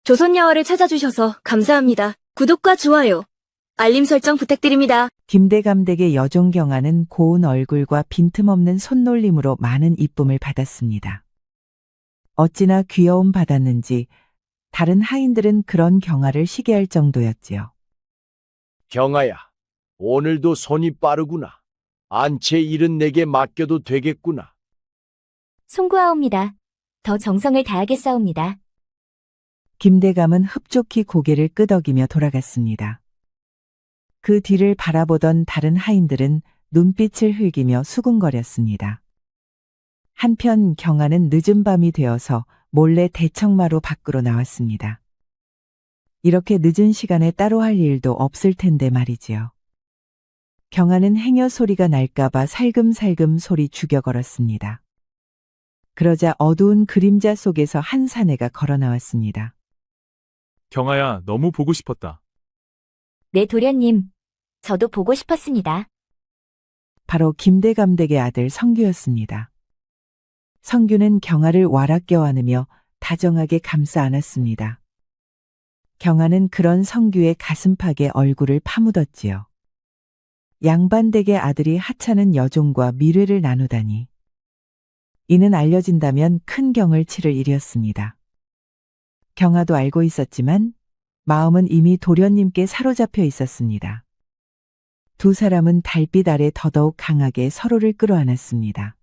조선야화를 찾아주셔서 감사합니다. 구독과 좋아요, 알림 설정 부탁드립니다. 김대감댁의 여종 경아는 고운 얼굴과 빈틈없는 손놀림으로 많은 이쁨을 받았습니다. 어찌나 귀여움 받았는지 다른 하인들은 그런 경아를 시기할 정도였지요. 경아야, 오늘도 손이 빠르구나. 안채 일은 내게 맡겨도 되겠구나. 송구하옵니다. 더 정성을 다하겠사옵니다. 김대감은 흡족히 고개를 끄덕이며 돌아갔습니다. 그 뒤를 바라보던 다른 하인들은 눈빛을 흘기며 수군거렸습니다. 한편 경아는 늦은 밤이 되어서 몰래 대청마로 밖으로 나왔습니다. 이렇게 늦은 시간에 따로 할 일도 없을 텐데 말이지요. 경아는 행여 소리가 날까봐 살금살금 소리 죽여 걸었습니다. 그러자 어두운 그림자 속에서 한 사내가 걸어 나왔습니다. 경아야, 너무 보고 싶었다. 네, 도련님. 저도 보고 싶었습니다. 바로 김대감댁의 아들 성규였습니다. 성규는 경아를 와락 껴안으며 다정하게 감싸 안았습니다. 경아는 그런 성규의 가슴팍에 얼굴을 파묻었지요. 양반댁의 아들이 하찮은 여종과 미뢰를 나누다니. 이는 알려진다면 큰 경을 치를 일이었습니다. 경아도 알고 있었지만 마음은 이미 도련님께 사로잡혀 있었습니다. 두 사람은 달빛 아래 더더욱 강하게 서로를 끌어안았습니다.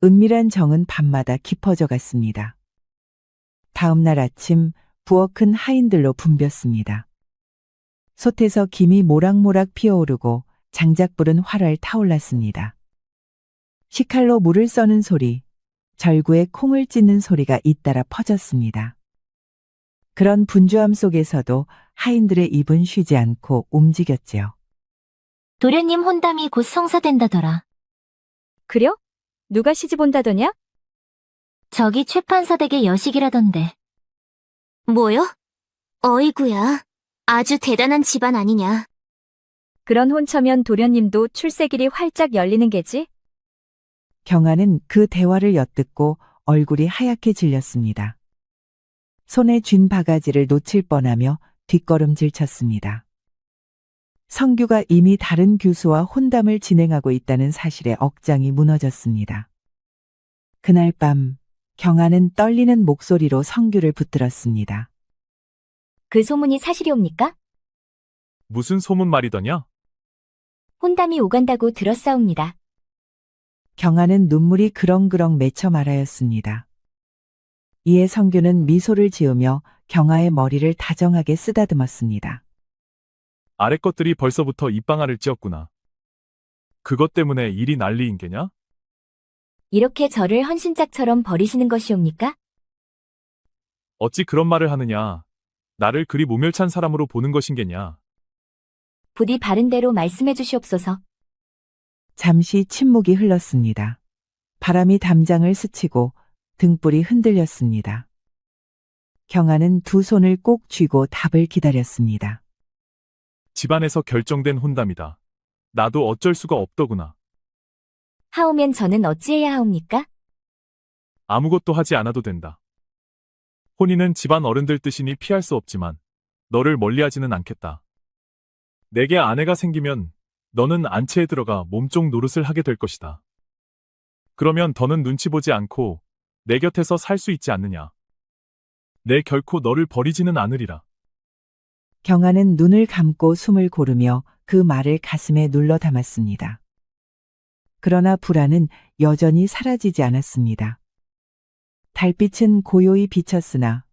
은밀한 정은 밤마다 깊어져 갔습니다. 다음 날 아침 부엌은 하인들로 붐볐습니다. 솥에서 김이 모락모락 피어오르고 장작불은 활활 타올랐습니다. 식칼로 물을 써는 소리, 절구에 콩을 찢는 소리가 잇따라 퍼졌습니다. 그런 분주함 속에서도 하인들의 입은 쉬지 않고 움직였지요. 도련님 혼담이 곧 성사된다더라. 그려? 누가 시집 온다더냐? 저기 최판사댁의 여식이라던데. 뭐요? 어이구야. 아주 대단한 집안 아니냐. 그런 혼처면 도련님도 출세길이 활짝 열리는 게지? 경아는 그 대화를 엿듣고 얼굴이 하얗게 질렸습니다. 손에 쥔 바가지를 놓칠 뻔하며 뒷걸음질 쳤습니다. 성규가 이미 다른 교수와 혼담을 진행하고 있다는 사실에 억장이 무너졌습니다. 그날 밤 경아는 떨리는 목소리로 성규를 붙들었습니다. 그 소문이 사실이옵니까? 무슨 소문 말이더냐? 혼담이 오간다고 들었사옵니다. 경아는 눈물이 그렁그렁 맺혀 말하였습니다. 이에 성규는 미소를 지으며 경아의 머리를 다정하게 쓰다듬었습니다. 아래 것들이 벌써부터 입방아를 찧었구나. 그것 때문에 일이 난리인 게냐? 이렇게 저를 헌신짝처럼 버리시는 것이옵니까? 어찌 그런 말을 하느냐? 나를 그리 모멸찬 사람으로 보는 것인게냐? 부디 바른 대로 말씀해 주시옵소서. 잠시 침묵이 흘렀습니다. 바람이 담장을 스치고 등불이 흔들렸습니다. 경아는 두 손을 꼭 쥐고 답을 기다렸습니다. 집안에서 결정된 혼담이다. 나도 어쩔 수가 없더구나. 하오면 저는 어찌해야 하옵니까? 아무것도 하지 않아도 된다. 혼인은 집안 어른들 뜻이니 피할 수 없지만 너를 멀리하지는 않겠다. 내게 아내가 생기면 너는 안채에 들어가 몸종 노릇을 하게 될 것이다. 그러면 더는 눈치 보지 않고 내 곁에서 살 수 있지 않느냐. 내 결코 너를 버리지는 않으리라. 경아는 눈을 감고 숨을 고르며 그 말을 가슴에 눌러 담았습니다. 그러나 불안은 여전히 사라지지 않았습니다. 달빛은 고요히 비쳤으나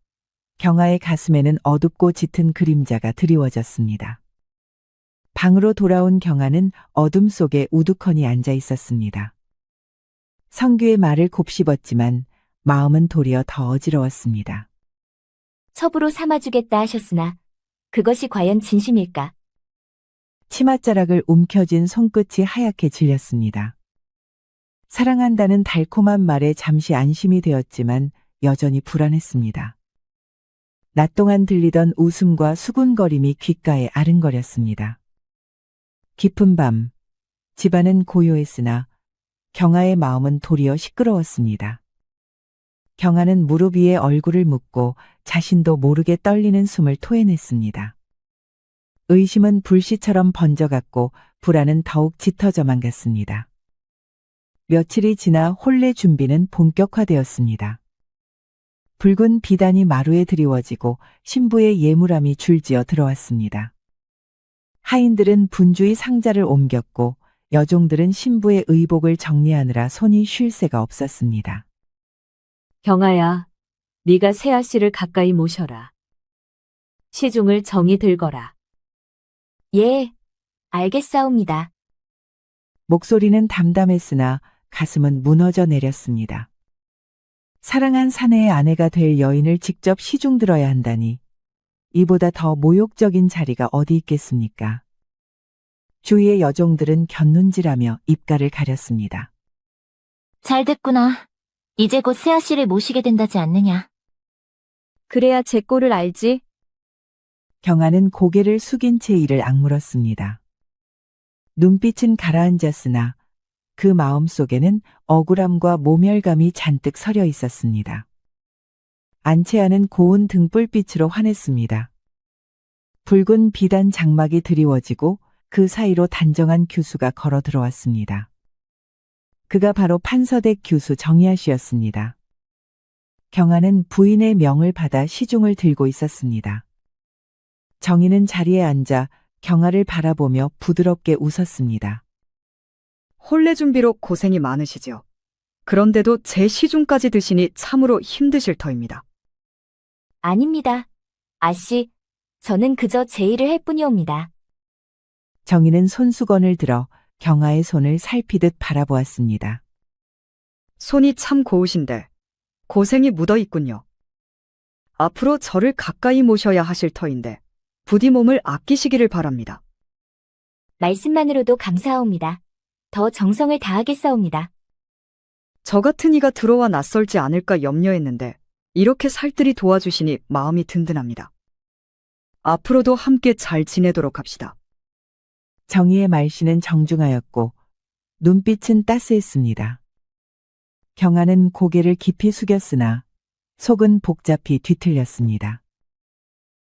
경아의 가슴에는 어둡고 짙은 그림자가 드리워졌습니다. 방으로 돌아온 경아는 어둠 속에 우두커니 앉아 있었습니다. 성규의 말을 곱씹었지만 마음은 도리어 더 어지러웠습니다. 첩으로 삼아주겠다 하셨으나 그것이 과연 진심일까? 치맛자락을 움켜쥔 손끝이 하얗게 질렸습니다. 사랑한다는 달콤한 말에 잠시 안심이 되었지만 여전히 불안했습니다. 낮 동안 들리던 웃음과 수군거림이 귓가에 아른거렸습니다. 깊은 밤, 집안은 고요했으나 경아의 마음은 도리어 시끄러웠습니다. 경아는 무릎 위에 얼굴을 묻고 자신도 모르게 떨리는 숨을 토해냈습니다. 의심은 불씨처럼 번져갔고 불안은 더욱 짙어져만 갔습니다. 며칠이 지나 혼례 준비는 본격화되었습니다. 붉은 비단이 마루에 드리워지고 신부의 예물함이 줄지어 들어왔습니다. 하인들은 분주히 상자를 옮겼고 여종들은 신부의 의복을 정리하느라 손이 쉴 새가 없었습니다. 경아야, 네가 새아씨를 가까이 모셔라. 시중을 정이 들거라. 예, 알겠사옵니다. 목소리는 담담했으나 가슴은 무너져 내렸습니다. 사랑한 사내의 아내가 될 여인을 직접 시중 들어야 한다니 이보다 더 모욕적인 자리가 어디 있겠습니까? 주위의 여종들은 곁눈질하며 입가를 가렸습니다. 잘 됐구나. 이제 곧 새아씨를 모시게 된다지 않느냐. 그래야 제 꼴을 알지. 경아는 고개를 숙인 채 이를 악물었습니다. 눈빛은 가라앉았으나 그 마음속에는 억울함과 모멸감이 잔뜩 서려 있었습니다. 안채아는 고운 등불빛으로 환했습니다. 붉은 비단 장막이 드리워지고 그 사이로 단정한 교수가 걸어 들어왔습니다. 그가 바로 판서댁 교수 정희아 씨였습니다. 경아는 부인의 명을 받아 시중을 들고 있었습니다. 정희는 자리에 앉아 경아를 바라보며 부드럽게 웃었습니다. 혼례 준비로 고생이 많으시지요. 그런데도 제 시중까지 드시니 참으로 힘드실 터입니다. 아닙니다. 아씨, 저는 그저 제 일을 할 뿐이옵니다. 정희는 손수건을 들어 경아의 손을 살피듯 바라보았습니다. 손이 참 고우신데 고생이 묻어 있군요. 앞으로 저를 가까이 모셔야 하실 터인데 부디 몸을 아끼시기를 바랍니다. 말씀만으로도 감사하옵니다. 더 정성을 다하겠사옵니다. 저 같은 이가 들어와 낯설지 않을까 염려했는데 이렇게 살뜰히 도와주시니 마음이 든든합니다. 앞으로도 함께 잘 지내도록 합시다. 정희의 말씨는 정중하였고 눈빛은 따스했습니다. 경아는 고개를 깊이 숙였으나 속은 복잡히 뒤틀렸습니다.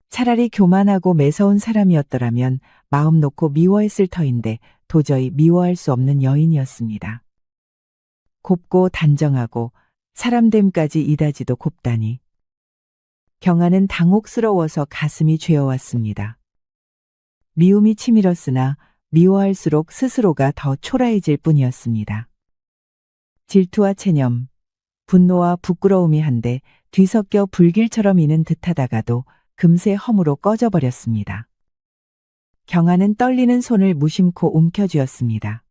차라리 교만하고 매서운 사람이었더라면 마음 놓고 미워했을 터인데 도저히 미워할 수 없는 여인이었습니다. 곱고 단정하고 사람됨까지 이다지도 곱다니. 경아는 당혹스러워서 가슴이 죄어왔습니다. 미움이 치밀었으나 미워할수록 스스로가 더 초라해질 뿐이었습니다. 질투와 체념, 분노와 부끄러움이 한데 뒤섞여 불길처럼 이는 듯하다가도 금세 허무로 꺼져버렸습니다. 경아는 떨리는 손을 무심코 움켜쥐었습니다.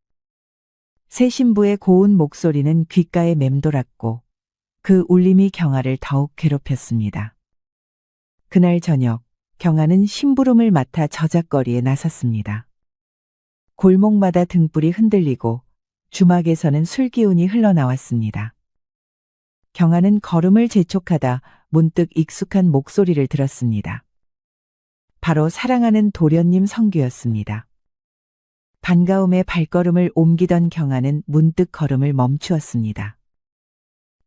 새 신부의 고운 목소리는 귓가에 맴돌았고 그 울림이 경아를 더욱 괴롭혔습니다. 그날 저녁 경아는 심부름을 맡아 저작거리에 나섰습니다. 골목마다 등불이 흔들리고 주막에서는 술기운이 흘러나왔습니다. 경아는 걸음을 재촉하다 문득 익숙한 목소리를 들었습니다. 바로 사랑하는 도련님 성규였습니다. 반가움에 발걸음을 옮기던 경아는 문득 걸음을 멈추었습니다.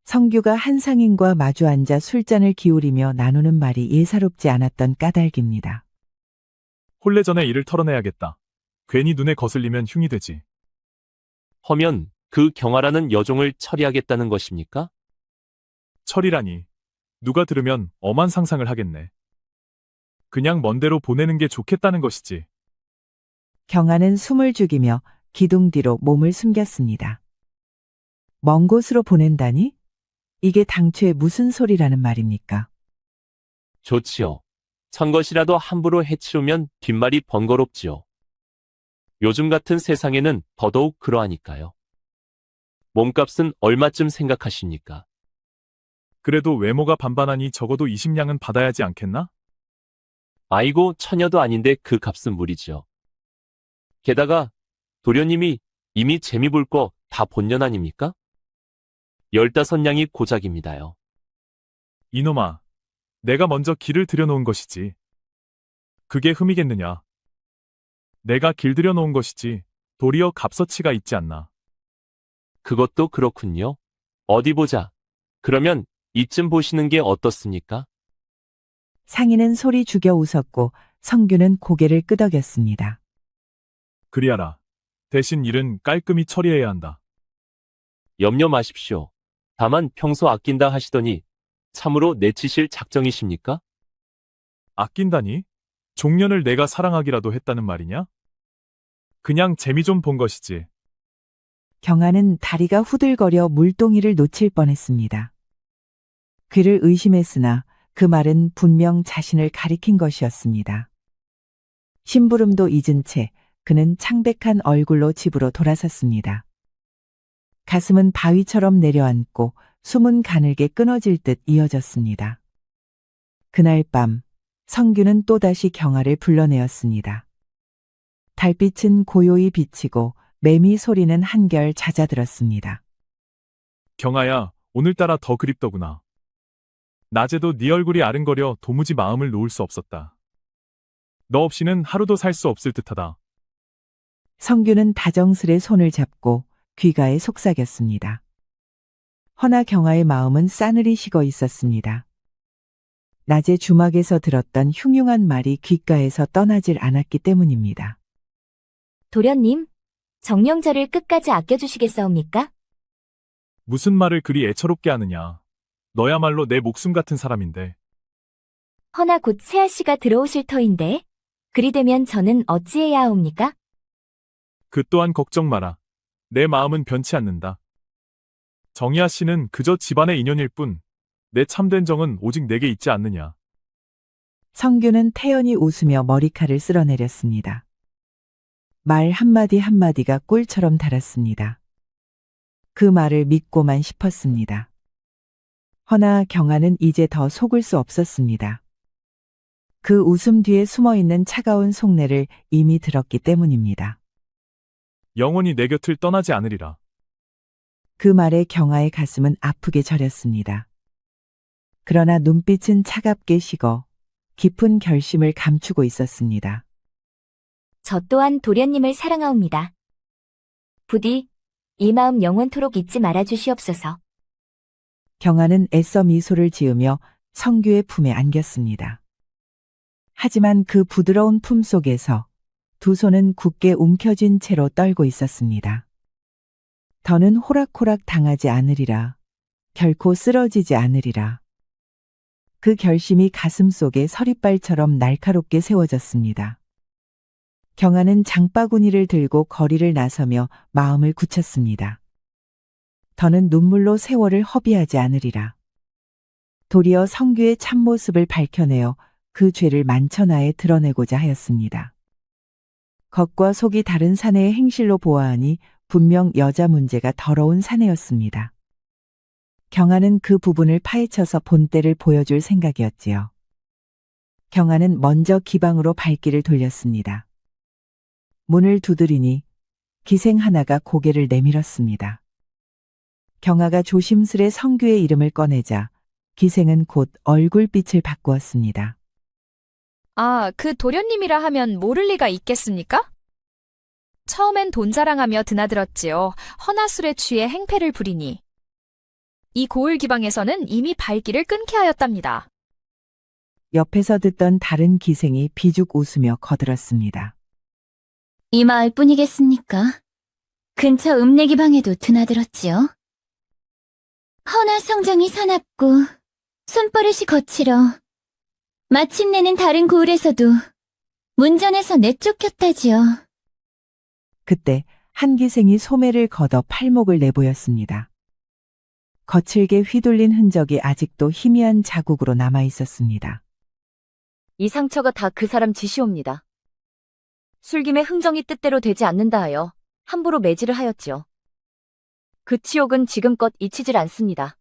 성규가 한 상인과 마주 앉아 술잔을 기울이며 나누는 말이 예사롭지 않았던 까닭입니다. 혼례 전에 일을 털어내야겠다. 괜히 눈에 거슬리면 흉이 되지. 허면 그 경아라는 여종을 처리하겠다는 것입니까? 철이라니. 누가 들으면 엄한 상상을 하겠네. 그냥 먼 데로 보내는 게 좋겠다는 것이지. 경아는 숨을 죽이며 기둥 뒤로 몸을 숨겼습니다. 먼 곳으로 보낸다니? 이게 당초에 무슨 소리라는 말입니까? 좋지요. 선것이라도 함부로 해치우면 뒷말이 번거롭지요. 요즘 같은 세상에는 더더욱 그러하니까요. 몸값은 얼마쯤 생각하십니까? 그래도 외모가 반반하니 적어도 20냥은 받아야지 않겠나? 아이고 처녀도 아닌데 그 값은 무리지요. 게다가 도련님이 이미 재미 볼 거 다 본년 아닙니까? 15냥이 고작입니다요. 이놈아, 내가 먼저 길을 들여놓은 것이지. 그게 흠이겠느냐. 내가 길들여 놓은 것이지 도리어 값어치가 있지 않나. 그것도 그렇군요. 어디 보자. 그러면 이쯤 보시는 게 어떻습니까? 상인은 소리 죽여 웃었고 성규는 고개를 끄덕였습니다. 그리하라. 대신 일은 깔끔히 처리해야 한다. 염려 마십시오. 다만 평소 아낀다 하시더니 참으로 내치실 작정이십니까? 아낀다니? 종년을 내가 사랑하기라도 했다는 말이냐? 그냥 재미 좀 본 것이지. 경아는 다리가 후들거려 물동이를 놓칠 뻔했습니다. 귀를 의심했으나 그 말은 분명 자신을 가리킨 것이었습니다. 심부름도 잊은 채 그는 창백한 얼굴로 집으로 돌아섰습니다. 가슴은 바위처럼 내려앉고 숨은 가늘게 끊어질 듯 이어졌습니다. 그날 밤 성규는 또다시 경아를 불러내었습니다. 달빛은 고요히 비치고 매미 소리는 한결 잦아들었습니다. 경아야, 오늘따라 더 그립더구나. 낮에도 네 얼굴이 아른거려 도무지 마음을 놓을 수 없었다. 너 없이는 하루도 살 수 없을 듯하다. 성규는 다정스레 손을 잡고 귀가에 속삭였습니다. 허나 경아의 마음은 싸늘히 식어 있었습니다. 낮에 주막에서 들었던 흉흉한 말이 귓가에서 떠나질 않았기 때문입니다. 도련님, 정령저를 끝까지 아껴주시겠사옵니까? 무슨 말을 그리 애처롭게 하느냐. 너야말로 내 목숨 같은 사람인데. 허나 곧 세아씨가 들어오실 터인데 그리 되면 저는 어찌해야 하옵니까? 그 또한 걱정 마라. 내 마음은 변치 않는다. 정희아 씨는 그저 집안의 인연일 뿐, 내 참된 정은 오직 내게 있지 않느냐. 성규는 태연히 웃으며 머리칼을 쓸어내렸습니다. 말 한마디 한마디가 꿀처럼 달았습니다. 그 말을 믿고만 싶었습니다. 허나 경아는 이제 더 속을 수 없었습니다. 그 웃음 뒤에 숨어있는 차가운 속내를 이미 들었기 때문입니다. 영원히 내 곁을 떠나지 않으리라. 그 말에 경아의 가슴은 아프게 저렸습니다. 그러나 눈빛은 차갑게 식어 깊은 결심을 감추고 있었습니다. 저 또한 도련님을 사랑하옵니다. 부디 이 마음 영원토록 잊지 말아 주시옵소서. 경아는 애써 미소를 지으며 성규의 품에 안겼습니다. 하지만 그 부드러운 품 속에서 두 손은 굳게 움켜쥔 채로 떨고 있었습니다. 더는 호락호락 당하지 않으리라. 결코 쓰러지지 않으리라. 그 결심이 가슴 속에 서리발처럼 날카롭게 세워졌습니다. 경아는 장바구니를 들고 거리를 나서며 마음을 굳혔습니다. 더는 눈물로 세월을 허비하지 않으리라. 도리어 성규의 참모습을 밝혀내어 그 죄를 만천하에 드러내고자 하였습니다. 겉과 속이 다른 사내의 행실로 보아하니 분명 여자 문제가 더러운 사내였습니다. 경아는 그 부분을 파헤쳐서 본때를 보여줄 생각이었지요. 경아는 먼저 기방으로 발길을 돌렸습니다. 문을 두드리니 기생 하나가 고개를 내밀었습니다. 경아가 조심스레 성규의 이름을 꺼내자 기생은 곧 얼굴빛을 바꾸었습니다. 아, 그 도련님이라 하면 모를 리가 있겠습니까? 처음엔 돈 자랑하며 드나들었지요. 허나술에 취해 행패를 부리니. 이 고을 기방에서는 이미 발길을 끊게 하였답니다. 옆에서 듣던 다른 기생이 비죽 웃으며 거들었습니다. 이 마을 뿐이겠습니까? 근처 읍내기 방에도 드나들었지요. 허나 성정이 사납고 손버릇이 거칠어 마침내는 다른 고을에서도 문전에서 내쫓겼다지요. 그때 한 기생이 소매를 걷어 팔목을 내보였습니다. 거칠게 휘둘린 흔적이 아직도 희미한 자국으로 남아 있었습니다. 이 상처가 다 그 사람 짓이옵니다. 술김에 흥정이 뜻대로 되지 않는다 하여 함부로 매질을 하였지요. 그 치욕은 지금껏 잊히질 않습니다.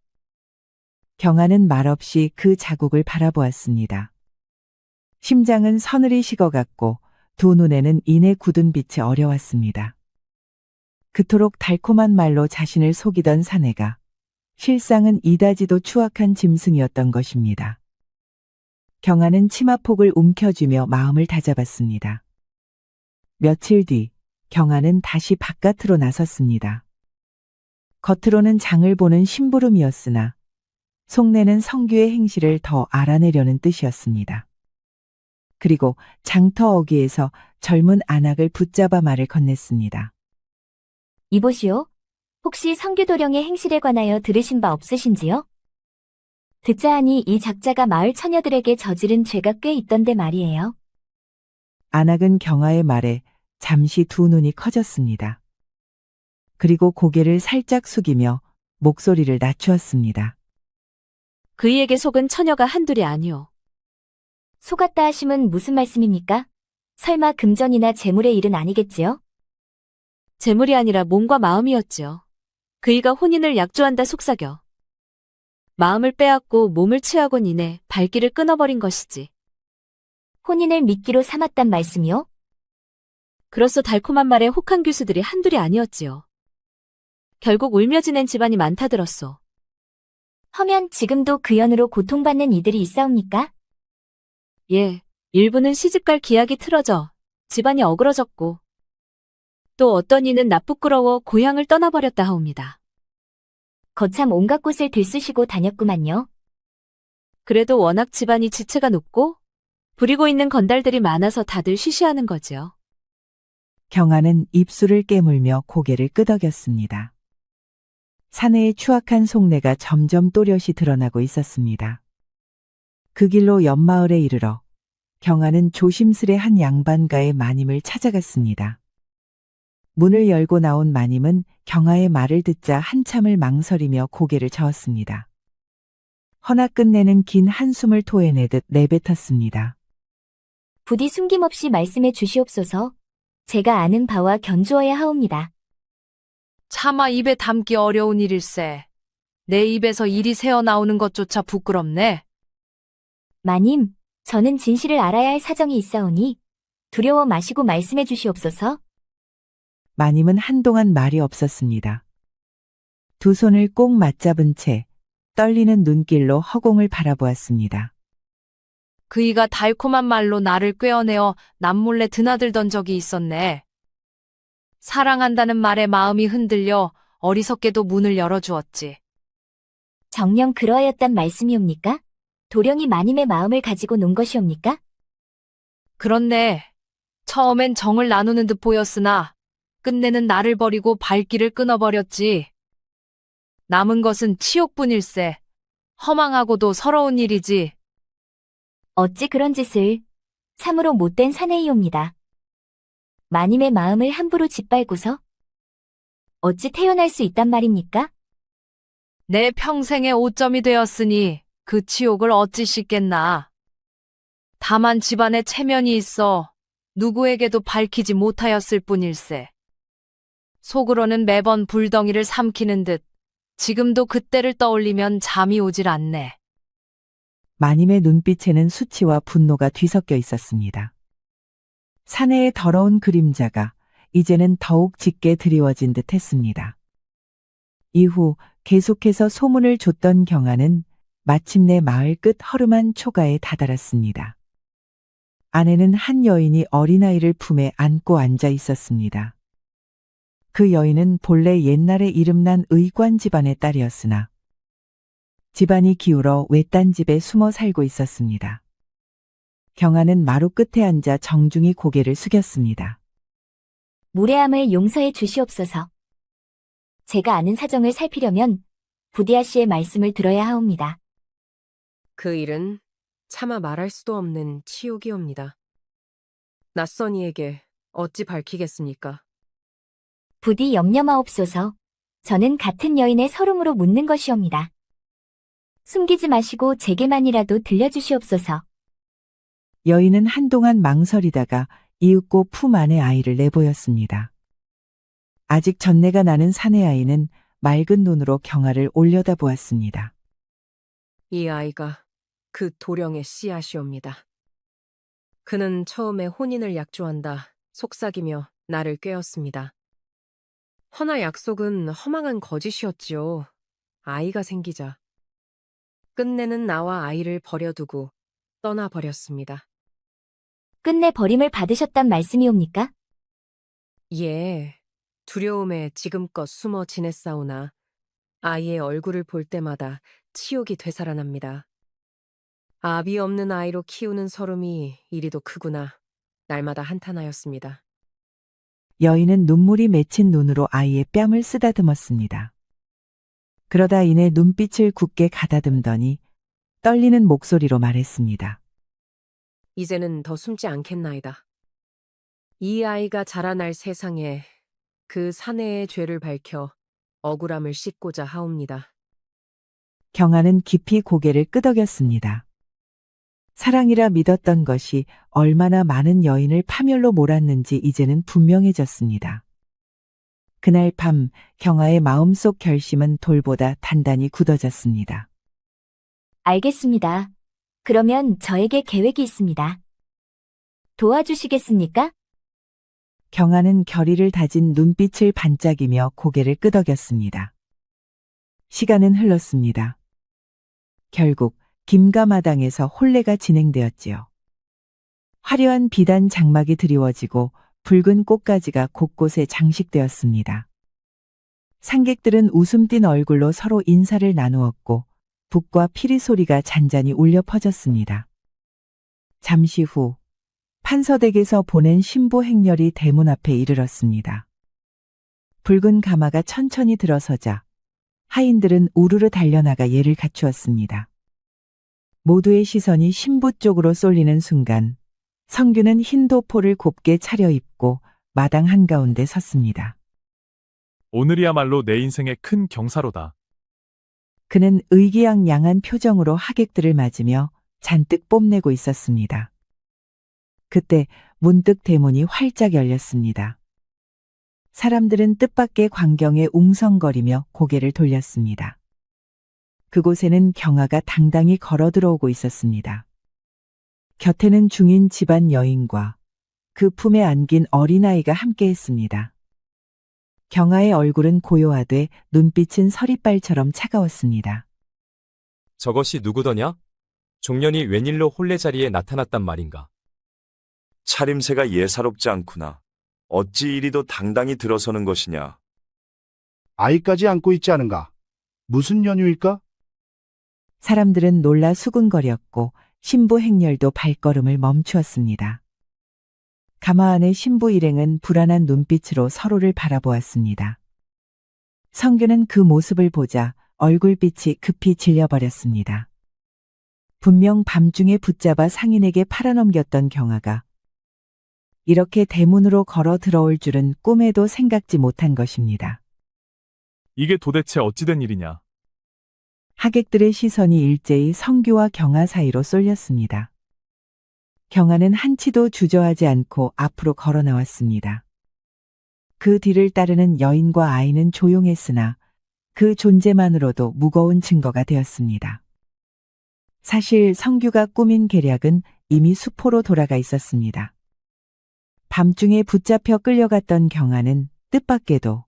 경아는 말없이 그 자국을 바라보았습니다. 심장은 서늘히 식어갔고 두 눈에는 이내 굳은 빛이 어려웠습니다. 그토록 달콤한 말로 자신을 속이던 사내가 실상은 이다지도 추악한 짐승이었던 것입니다. 경아는 치마폭을 움켜쥐며 마음을 다잡았습니다. 며칠 뒤 경아는 다시 바깥으로 나섰습니다. 겉으로는 장을 보는 심부름이었으나 속내는 성규의 행실을 더 알아내려는 뜻이었습니다. 그리고 장터 어귀에서 젊은 안악을 붙잡아 말을 건넸습니다. 이보시오. 혹시 성규도령의 행실에 관하여 들으신 바 없으신지요? 듣자 하니 이 작자가 마을 처녀들에게 저지른 죄가 꽤 있던데 말이에요. 안악은 경아의 말에 잠시 두 눈이 커졌습니다. 그리고 고개를 살짝 숙이며 목소리를 낮추었습니다. 그이에게 속은 처녀가 한둘이 아니오. 속았다 하심은 무슨 말씀입니까? 설마 금전이나 재물의 일은 아니겠지요? 재물이 아니라 몸과 마음이었지요. 그이가 혼인을 약조한다 속삭여. 마음을 빼앗고 몸을 취하곤 이내 발길을 끊어버린 것이지. 혼인을 미끼로 삼았단 말씀이요? 그로써 달콤한 말에 혹한 교수들이 한둘이 아니었지요. 결국 울며 지낸 집안이 많다 들었소. 허면 지금도 그 연으로 고통받는 이들이 있사옵니까? 예, 일부는 시집갈 기약이 틀어져 집안이 어그러졌고 또 어떤 이는 나쁘끄러워 고향을 떠나버렸다 하옵니다. 거참 온갖 곳을 들쑤시고 다녔구만요. 그래도 워낙 집안이 지체가 높고 부리고 있는 건달들이 많아서 다들 쉬쉬하는 거지요. 경아는 입술을 깨물며 고개를 끄덕였습니다. 사내의 추악한 속내가 점점 또렷이 드러나고 있었습니다. 그 길로 옆마을에 이르러 경아는 조심스레 한 양반가의 마님을 찾아갔습니다. 문을 열고 나온 마님은 경아의 말을 듣자 한참을 망설이며 고개를 저었습니다. 허나 끝내는 긴 한숨을 토해내듯 내뱉었습니다. 부디 숨김없이 말씀해 주시옵소서. 제가 아는 바와 견주어야 하옵니다. 차마 입에 담기 어려운 일일세. 내 입에서 일이 새어나오는 것조차 부끄럽네. 마님, 저는 진실을 알아야 할 사정이 있사오니 두려워 마시고 말씀해 주시옵소서. 마님은 한동안 말이 없었습니다. 두 손을 꼭 맞잡은 채 떨리는 눈길로 허공을 바라보았습니다. 그이가 달콤한 말로 나를 꿰어내어 남몰래 드나들던 적이 있었네. 사랑한다는 말에 마음이 흔들려 어리석게도 문을 열어주었지. 정녕 그러하였단 말씀이옵니까? 도령이 마님의 마음을 가지고 논 것이옵니까? 그렇네. 처음엔 정을 나누는 듯 보였으나 끝내는 나를 버리고 발길을 끊어버렸지. 남은 것은 치욕뿐일세. 허망하고도 서러운 일이지. 어찌 그런 짓을. 참으로 못된 사내이옵니다. 마님의 마음을 함부로 짓밟고서 어찌 태어날 수 있단 말입니까? 내 평생의 오점이 되었으니 그 치욕을 어찌 씻겠나. 다만 집안에 체면이 있어 누구에게도 밝히지 못하였을 뿐일세. 속으로는 매번 불덩이를 삼키는 듯 지금도 그때를 떠올리면 잠이 오질 않네. 마님의 눈빛에는 수치와 분노가 뒤섞여 있었습니다. 사내의 더러운 그림자가 이제는 더욱 짙게 드리워진 듯 했습니다. 이후 계속해서 소문을 줬던 경아는 마침내 마을 끝 허름한 초가에 다다랐습니다. 안에는 한 여인이 어린아이를 품에 안고 앉아 있었습니다. 그 여인은 본래 옛날에 이름난 의관 집안의 딸이었으나 집안이 기울어 외딴 집에 숨어 살고 있었습니다. 경아는 마루 끝에 앉아 정중히 고개를 숙였습니다. 무례함을 용서해 주시옵소서. 제가 아는 사정을 살피려면 부디아 씨의 말씀을 들어야 하옵니다. 그 일은 차마 말할 수도 없는 치욕이옵니다. 낯선 이에게 어찌 밝히겠습니까? 부디 염려 마옵소서. 저는 같은 여인의 서름으로 묻는 것이옵니다. 숨기지 마시고 제게만이라도 들려주시옵소서. 여인은 한동안 망설이다가 이윽고 품 안에 아이를 내보였습니다. 아직 전내가 나는 사내 아이는 맑은 눈으로 경아를 올려다보았습니다. 이 아이가 그 도령의 씨앗이옵니다. 그는 처음에 혼인을 약조한다 속삭이며 나를 꿰었습니다. 허나 약속은 허망한 거짓이었지요. 아이가 생기자. 끝내는 나와 아이를 버려두고 떠나버렸습니다. 끝내 버림을 받으셨단 말씀이옵니까? 예, 두려움에 지금껏 숨어 지냈사오나 아이의 얼굴을 볼 때마다 치욕이 되살아납니다. 아비 없는 아이로 키우는 서름이 이리도 크구나. 날마다 한탄하였습니다. 여인은 눈물이 맺힌 눈으로 아이의 뺨을 쓰다듬었습니다. 그러다 이내 눈빛을 굳게 가다듬더니 떨리는 목소리로 말했습니다. 이제는 더 숨지 않겠나이다. 이 아이가 자라날 세상에 그 사내의 죄를 밝혀 억울함을 씻고자 하옵니다. 경아는 깊이 고개를 끄덕였습니다. 사랑이라 믿었던 것이 얼마나 많은 여인을 파멸로 몰았는지 이제는 분명해졌습니다. 그날 밤 경아의 마음속 결심은 돌보다 단단히 굳어졌습니다. 알겠습니다. 그러면 저에게 계획이 있습니다. 도와주시겠습니까? 경아는 결의를 다진 눈빛을 반짝이며 고개를 끄덕였습니다. 시간은 흘렀습니다. 결국 김가마당에서 혼례가 진행되었지요. 화려한 비단 장막이 드리워지고 붉은 꽃가지가 곳곳에 장식되었습니다. 상객들은 웃음 띤 얼굴로 서로 인사를 나누었고 북과 피리 소리가 잔잔히 울려 퍼졌습니다. 잠시 후 판서댁에서 보낸 신부 행렬이 대문 앞에 이르렀습니다. 붉은 가마가 천천히 들어서자 하인들은 우르르 달려나가 예를 갖추었습니다. 모두의 시선이 신부 쪽으로 쏠리는 순간 성규는 흰 도포를 곱게 차려입고 마당 한가운데 섰습니다. 오늘이야말로 내 인생의 큰 경사로다. 그는 의기양양한 표정으로 하객들을 맞으며 잔뜩 뽐내고 있었습니다. 그때 문득 대문이 활짝 열렸습니다. 사람들은 뜻밖의 광경에 웅성거리며 고개를 돌렸습니다. 그곳에는 경아가 당당히 걸어 들어오고 있었습니다. 곁에는 중인 집안 여인과 그 품에 안긴 어린아이가 함께했습니다. 경아의 얼굴은 고요하되 눈빛은 서리빨처럼 차가웠습니다. 저것이 누구더냐? 종년이 웬일로 혼례 자리에 나타났단 말인가? 차림새가 예사롭지 않구나. 어찌 이리도 당당히 들어서는 것이냐? 아이까지 안고 있지 않은가? 무슨 연유일까? 사람들은 놀라 수군거렸고 신부 행렬도 발걸음을 멈추었습니다. 가마 안의 신부 일행은 불안한 눈빛으로 서로를 바라보았습니다. 성규는 그 모습을 보자 얼굴빛이 급히 질려버렸습니다. 분명 밤중에 붙잡아 상인에게 팔아넘겼던 경아가 이렇게 대문으로 걸어 들어올 줄은 꿈에도 생각지 못한 것입니다. 이게 도대체 어찌된 일이냐? 하객들의 시선이 일제히 성규와 경아 사이로 쏠렸습니다. 경아는 한치도 주저하지 않고 앞으로 걸어 나왔습니다. 그 뒤를 따르는 여인과 아이는 조용했으나 그 존재만으로도 무거운 증거가 되었습니다. 사실 성규가 꾸민 계략은 이미 수포로 돌아가 있었습니다. 밤중에 붙잡혀 끌려갔던 경아는 뜻밖에도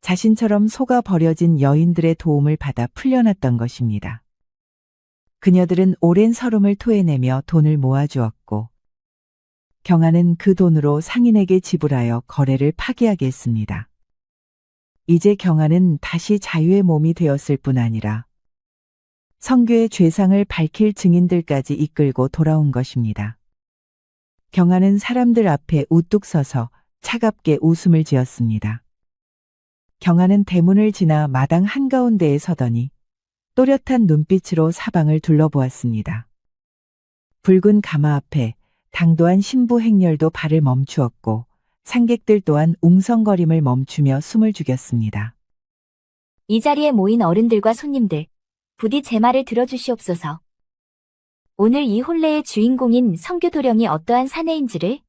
자신처럼 속아 버려진 여인들의 도움을 받아 풀려났던 것입니다. 그녀들은 오랜 서름을 토해내며 돈을 모아주었고 경아는 그 돈으로 상인에게 지불하여 거래를 파기하게 했습니다. 이제 경아는 다시 자유의 몸이 되었을 뿐 아니라 성규의 죄상을 밝힐 증인들까지 이끌고 돌아온 것입니다. 경아는 사람들 앞에 우뚝 서서 차갑게 웃음을 지었습니다. 경아는 대문을 지나 마당 한가운데에 서더니 또렷한 눈빛으로 사방을 둘러보았습니다. 붉은 가마 앞에 당도한 신부 행렬도 발을 멈추었고 상객들 또한 웅성거림을 멈추며 숨을 죽였습니다. 이 자리에 모인 어른들과 손님들, 부디 제 말을 들어주시옵소서. 오늘 이 혼례의 주인공인 성규 도령이 어떠한 사내인지를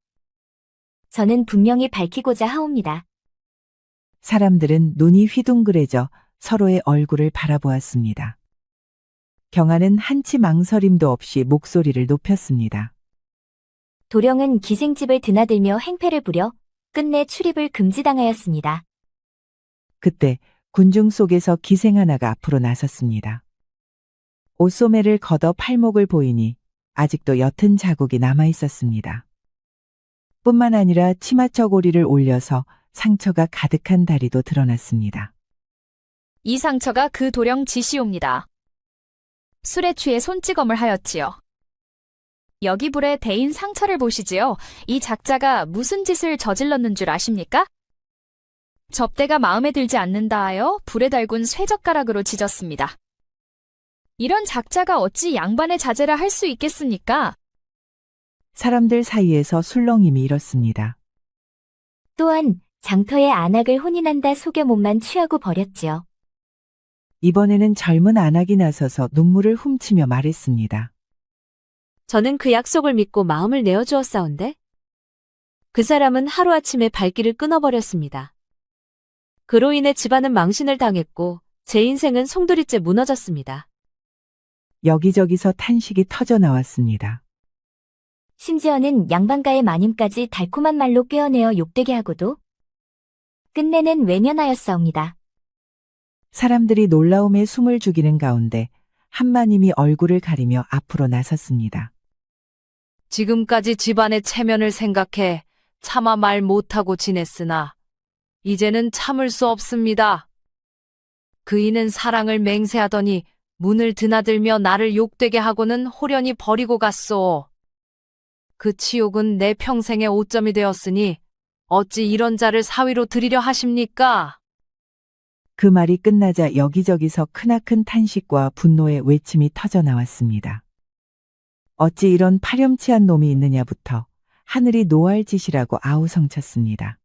저는 분명히 밝히고자 하옵니다. 사람들은 눈이 휘둥그레져 서로의 얼굴을 바라보았습니다. 경아는 한치 망설임도 없이 목소리를 높였습니다. 도령은 기생집을 드나들며 행패를 부려 끝내 출입을 금지당하였습니다. 그때 군중 속에서 기생 하나가 앞으로 나섰습니다. 옷소매를 걷어 팔목을 보이니 아직도 옅은 자국이 남아 있었습니다. 뿐만 아니라 치마처고리를 올려서 상처가 가득한 다리도 드러났습니다. 이 상처가 그 도령 지시옵니다. 술에 취해 손찌검을 하였지요. 여기 불에 대인 상처를 보시지요. 이 작자가 무슨 짓을 저질렀는 줄 아십니까? 접대가 마음에 들지 않는다 하여 불에 달군 쇠젓가락으로 찢었습니다. 이런 작자가 어찌 양반의 자제라 할 수 있겠습니까? 사람들 사이에서 술렁임이 일었습니다. 또한 장터의 안악을 혼인한다 속여 몸만 취하고 버렸지요. 이번에는 젊은 안악이 나서서 눈물을 훔치며 말했습니다. 저는 그 약속을 믿고 마음을 내어주었사온데 그 사람은 하루아침에 발길을 끊어버렸습니다. 그로 인해 집안은 망신을 당했고 제 인생은 송두리째 무너졌습니다. 여기저기서 탄식이 터져 나왔습니다. 심지어는 양반가의 마님까지 달콤한 말로 꿰어내어 욕되게 하고도 끝내는 외면하였사옵니다. 사람들이 놀라움에 숨을 죽이는 가운데 한마님이 얼굴을 가리며 앞으로 나섰습니다. 지금까지 집안의 체면을 생각해 차마 말 못하고 지냈으나 이제는 참을 수 없습니다. 그이는 사랑을 맹세하더니 문을 드나들며 나를 욕되게 하고는 호련히 버리고 갔소. 그 치욕은 내 평생의 오점이 되었으니 어찌 이런 자를 사위로 들이려 하십니까? 그 말이 끝나자 여기저기서 크나큰 탄식과 분노의 외침이 터져 나왔습니다. 어찌 이런 파렴치한 놈이 있느냐부터 하늘이 노할 짓이라고 아우성쳤습니다.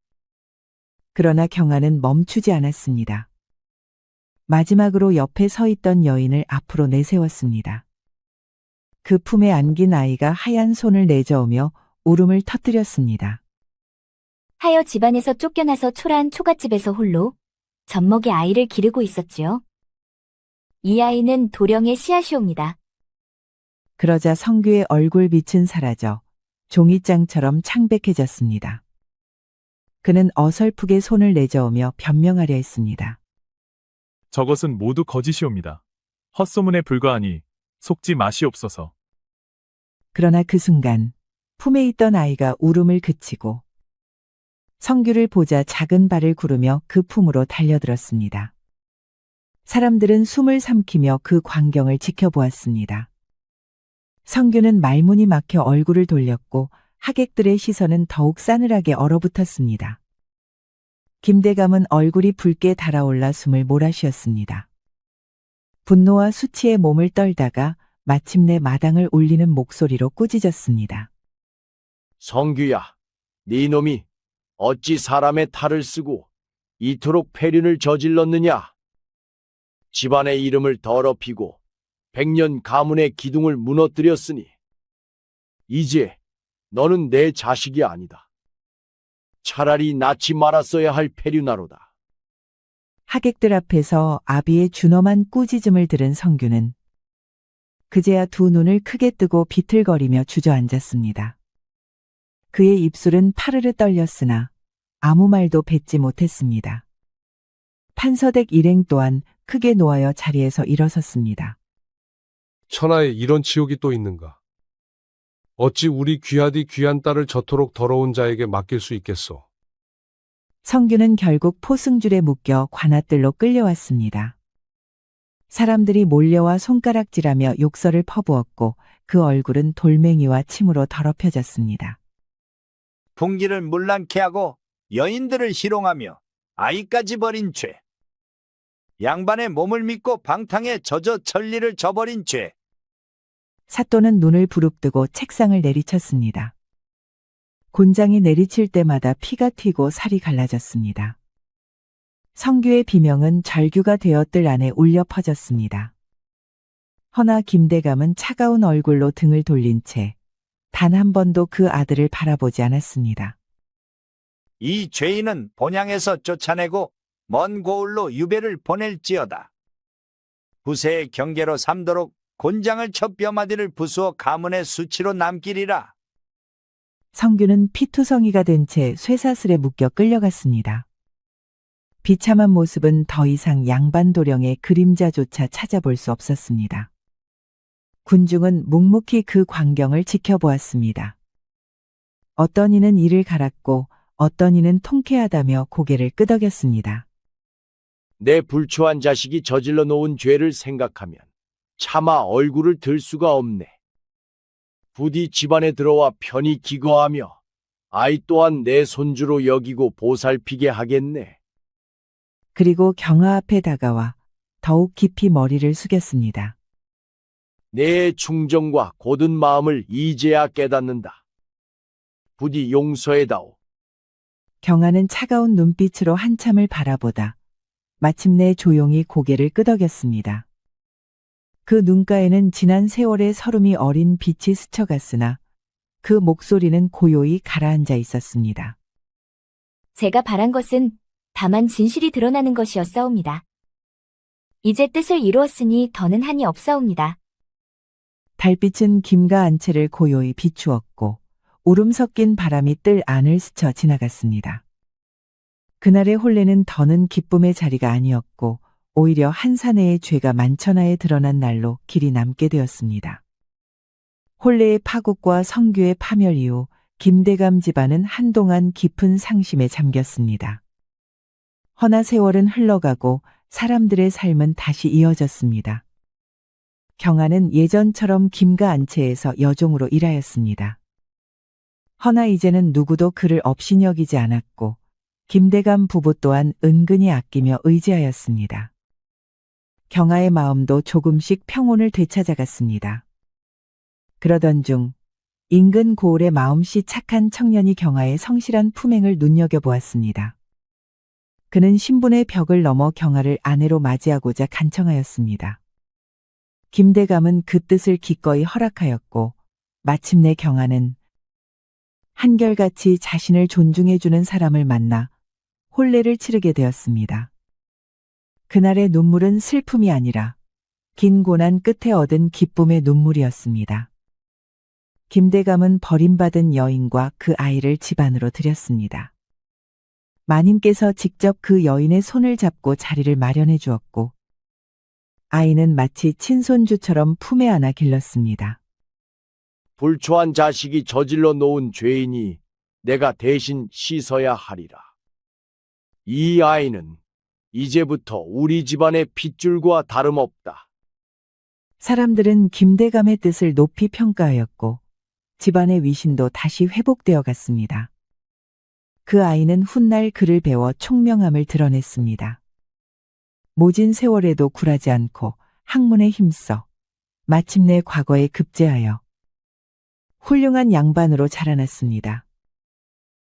그러나 경화는 멈추지 않았습니다. 마지막으로 옆에 서 있던 여인을 앞으로 내세웠습니다. 그 품에 안긴 아이가 하얀 손을 내저으며 울음을 터뜨렸습니다. 하여 집안에서 쫓겨나서 초라한 초가집에서 홀로 젖먹이 아이를 기르고 있었지요. 이 아이는 도령의 씨앗이옵니다. 그러자 성규의 얼굴빛은 사라져 종이장처럼 창백해졌습니다. 그는 어설프게 손을 내저으며 변명하려 했습니다. 저것은 모두 거짓이옵니다. 헛소문에 불과하니 속지 마시옵소서. 그러나 그 순간 품에 있던 아이가 울음을 그치고 성규를 보자 작은 발을 구르며 그 품으로 달려들었습니다. 사람들은 숨을 삼키며 그 광경을 지켜보았습니다. 성규는 말문이 막혀 얼굴을 돌렸고 하객들의 시선은 더욱 싸늘하게 얼어붙었습니다. 김대감은 얼굴이 붉게 달아올라 숨을 몰아쉬었습니다. 분노와 수치에 몸을 떨다가 마침내 마당을 울리는 목소리로 꾸짖었습니다. 성규야, 네 놈이 어찌 사람의 탈을 쓰고 이토록 폐륜을 저질렀느냐? 집안의 이름을 더럽히고 백년 가문의 기둥을 무너뜨렸으니 이제 너는 내 자식이 아니다. 차라리 낳지 말았어야 할 폐륜아로다. 하객들 앞에서 아비의 준엄한 꾸짖음을 들은 성규는 그제야 두 눈을 크게 뜨고 비틀거리며 주저앉았습니다. 그의 입술은 파르르 떨렸으나 아무 말도 뱉지 못했습니다. 판서댁 일행 또한 크게 노하여 자리에서 일어섰습니다. 천하에 이런 치욕이 또 있는가? 어찌 우리 귀하디 귀한 딸을 저토록 더러운 자에게 맡길 수 있겠소? 성규는 결국 포승줄에 묶여 관아뜰로 끌려왔습니다. 사람들이 몰려와 손가락질하며 욕설을 퍼부었고 그 얼굴은 돌멩이와 침으로 더럽혀졌습니다. 풍기를 문란케 하고 여인들을 희롱하며 아이까지 버린 죄. 양반의 몸을 믿고 방탕에 젖어 천리를 저버린 죄. 사또는 눈을 부릅뜨고 책상을 내리쳤습니다. 곤장이 내리칠 때마다 피가 튀고 살이 갈라졌습니다. 성규의 비명은 절규가 되어 뜰 안에 울려 퍼졌습니다. 허나 김대감은 차가운 얼굴로 등을 돌린 채 단 한 번도 그 아들을 바라보지 않았습니다. 이 죄인은 본향에서 쫓아내고 먼 고을로 유배를 보낼지어다. 후세의 경계로 삼도록 곤장을 쳐 뼈마디를 부수어 가문의 수치로 남기리라. 성규는 피투성이가 된 채 쇠사슬에 묶여 끌려갔습니다. 비참한 모습은 더 이상 양반 도령의 그림자조차 찾아볼 수 없었습니다. 군중은 묵묵히 그 광경을 지켜보았습니다. 어떤 이는 이를 갈았고 어떤 이는 통쾌하다며 고개를 끄덕였습니다. 내 불초한 자식이 저질러 놓은 죄를 생각하면 차마 얼굴을 들 수가 없네. 부디 집안에 들어와 편히 기거하며 아이 또한 내 손주로 여기고 보살피게 하겠네. 그리고 경아 앞에 다가와 더욱 깊이 머리를 숙였습니다. 내 충정과 곧은 마음을 이제야 깨닫는다. 부디 용서해다오. 경아는 차가운 눈빛으로 한참을 바라보다 마침내 조용히 고개를 끄덕였습니다. 그 눈가에는 지난 세월의 서름이 어린 빛이 스쳐갔으나 그 목소리는 고요히 가라앉아 있었습니다. 제가 바란 것은 다만 진실이 드러나는 것이었사옵니다. 이제 뜻을 이루었으니 더는 한이 없사옵니다. 달빛은 김과 안채를 고요히 비추었고 울음 섞인 바람이 뜰 안을 스쳐 지나갔습니다. 그날의 혼례는 더는 기쁨의 자리가 아니었고 오히려 한 사내의 죄가 만천하에 드러난 날로 길이 남게 되었습니다. 혼례의 파국과 성규의 파멸 이후 김대감 집안은 한동안 깊은 상심에 잠겼습니다. 허나 세월은 흘러가고 사람들의 삶은 다시 이어졌습니다. 경아는 예전처럼 김가 안채에서 여종으로 일하였습니다. 허나 이제는 누구도 그를 업신여기지 않았고 김대감 부부 또한 은근히 아끼며 의지하였습니다. 경아의 마음도 조금씩 평온을 되찾아갔습니다. 그러던 중 인근 고을의 마음씨 착한 청년이 경아의 성실한 품행을 눈여겨보았습니다. 그는 신분의 벽을 넘어 경아를 아내로 맞이하고자 간청하였습니다. 김대감은 그 뜻을 기꺼이 허락하였고 마침내 경아는 한결같이 자신을 존중해주는 사람을 만나 혼례를 치르게 되었습니다. 그날의 눈물은 슬픔이 아니라 긴 고난 끝에 얻은 기쁨의 눈물이었습니다. 김대감은 버림받은 여인과 그 아이를 집안으로 들였습니다. 마님께서 직접 그 여인의 손을 잡고 자리를 마련해 주었고 아이는 마치 친손주처럼 품에 안아 길렀습니다. 불초한 자식이 저질러 놓은 죄이니 내가 대신 씻어야 하리라. 이 아이는 이제부터 우리 집안의 핏줄과 다름없다. 사람들은 김대감의 뜻을 높이 평가하였고 집안의 위신도 다시 회복되어 갔습니다. 그 아이는 훗날 글을 배워 총명함을 드러냈습니다. 모진 세월에도 굴하지 않고 학문에 힘써 마침내 과거에 급제하여 훌륭한 양반으로 자라났습니다.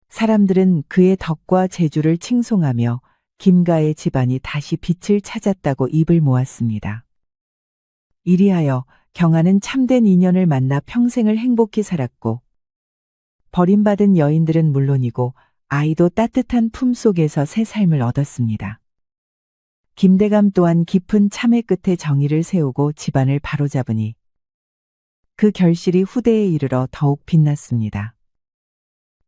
사람들은 그의 덕과 재주를 칭송하며 김가의 집안이 다시 빛을 찾았다고 입을 모았습니다. 이리하여 경아는 참된 인연을 만나 평생을 행복히 살았고 버림받은 여인들은 물론이고 아이도 따뜻한 품속에서 새 삶을 얻었습니다. 김대감 또한 깊은 참회 끝에 정의를 세우고 집안을 바로잡으니 그 결실이 후대에 이르러 더욱 빛났습니다.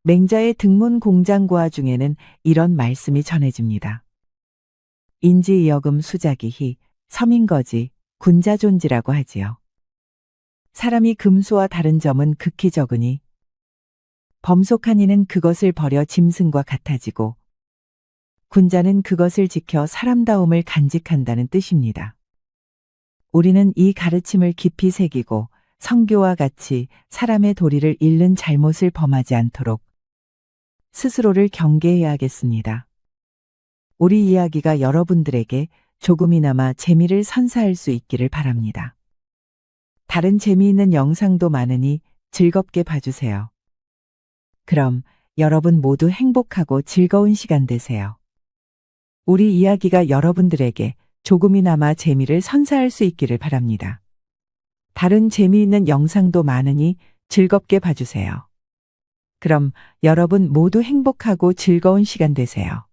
맹자의 등문 공장고화 중에는 이런 말씀이 전해집니다. 인지이여금 수자기히 서민거지 군자존지라고 하지요. 사람이 금수와 다른 점은 극히 적으니 범속한 이는 그것을 버려 짐승과 같아지고 군자는 그것을 지켜 사람다움을 간직한다는 뜻입니다. 우리는 이 가르침을 깊이 새기고 성교와 같이 사람의 도리를 잃는 잘못을 범하지 않도록 스스로를 경계해야 하겠습니다. 우리 이야기가 여러분들에게 조금이나마 재미를 선사할 수 있기를 바랍니다. 다른 재미있는 영상도 많으니 즐겁게 봐주세요. 그럼 여러분 모두 행복하고 즐거운 시간 되세요. 우리 이야기가 여러분들에게 조금이나마 재미를 선사할 수 있기를 바랍니다. 다른 재미있는 영상도 많으니 즐겁게 봐주세요. 그럼 여러분 모두 행복하고 즐거운 시간 되세요.